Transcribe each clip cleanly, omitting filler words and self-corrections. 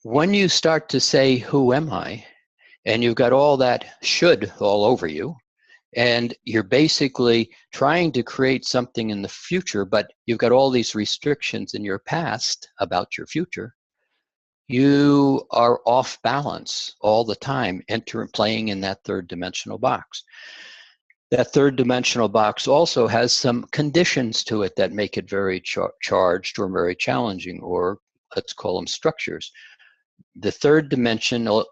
when you start to say, who am I? And you've got all that should all over you, and you're basically trying to create something in the future, but you've got all these restrictions in your past about your future, you are off balance all the time, playing in that third dimensional box. That third dimensional box also has some conditions to it that make it very charged or very challenging, or let's call them structures. The third dimensional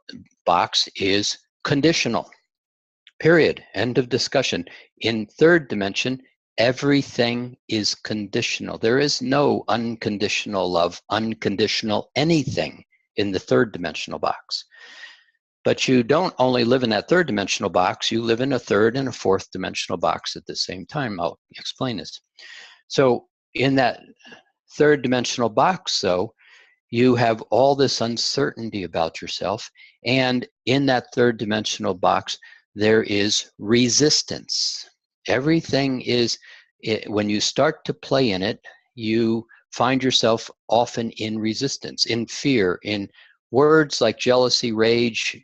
box is conditional. Period. End of discussion. In third dimension, everything is conditional. There is no unconditional love, unconditional anything in the third dimensional box. But you don't only live in that third dimensional box, you live in a third and a fourth dimensional box at the same time. I'll explain this. So in that third dimensional box, though, you have all this uncertainty about yourself. And in that third dimensional box, there is resistance. Everything is, when you start to play in it, you find yourself often in resistance, in fear, in words like jealousy, rage,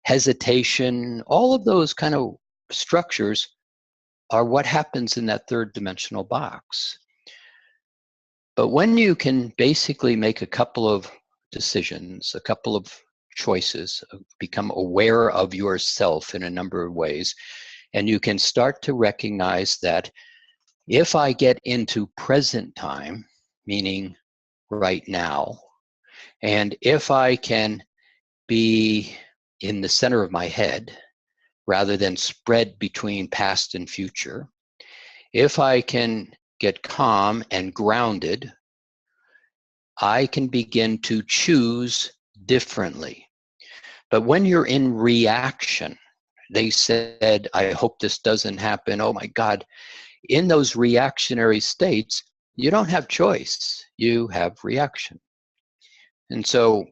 hesitation. All of those kind of structures are what happens in that third dimensional box. But when you can basically make a couple of decisions, a couple of choices, become aware of yourself in a number of ways, and you can start to recognize that if I get into present time, meaning right now, and if I can be in the center of my head rather than spread between past and future, if I can get calm and grounded, I can begin to choose differently. But when you're in reaction, they said, I hope this doesn't happen, oh my God. In those reactionary states, you don't have choice, you have reaction. And so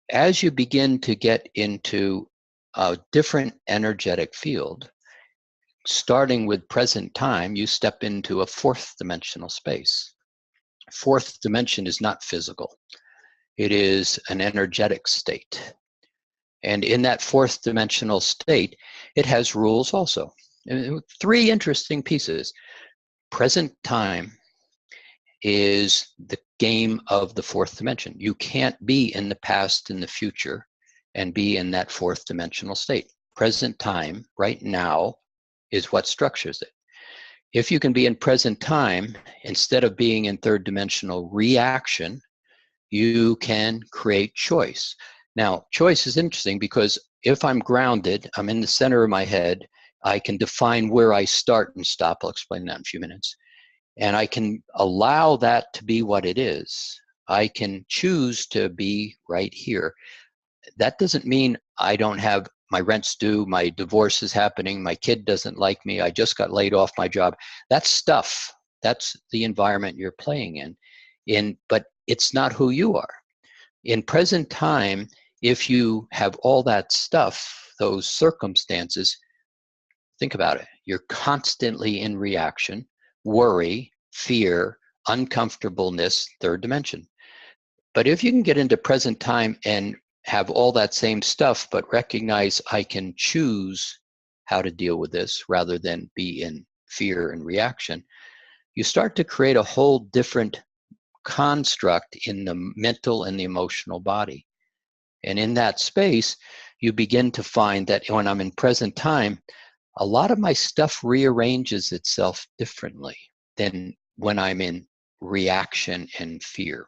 as you begin to get into a different energetic field, starting with present time, you step into a fourth dimensional space. Fourth dimension is not physical. It is an energetic state. And in that fourth dimensional state, it has rules also. And three interesting pieces. Present time is the game of the fourth dimension. You can't be in the past and the future and be in that fourth dimensional state. Present time, right now, is what structures it. If you can be in present time, instead of being in third dimensional reaction, you can create choice. Now, choice is interesting because if I'm grounded, I'm in the center of my head, I can define where I start and stop. I'll explain that in a few minutes. And I can allow that to be what it is. I can choose to be right here. That doesn't mean I don't have my rent's due, my divorce is happening, my kid doesn't like me, I just got laid off my job. That's stuff. That's the environment you're playing in. But it's not who you are. In present time, if you have all that stuff, those circumstances, think about it. You're constantly in reaction, worry, fear, uncomfortableness, third dimension. But if you can get into present time and have all that same stuff, but recognize I can choose how to deal with this rather than be in fear and reaction, you start to create a whole different construct in the mental and the emotional body. And in that space, you begin to find that when I'm in present time, a lot of my stuff rearranges itself differently than when I'm in reaction and fear.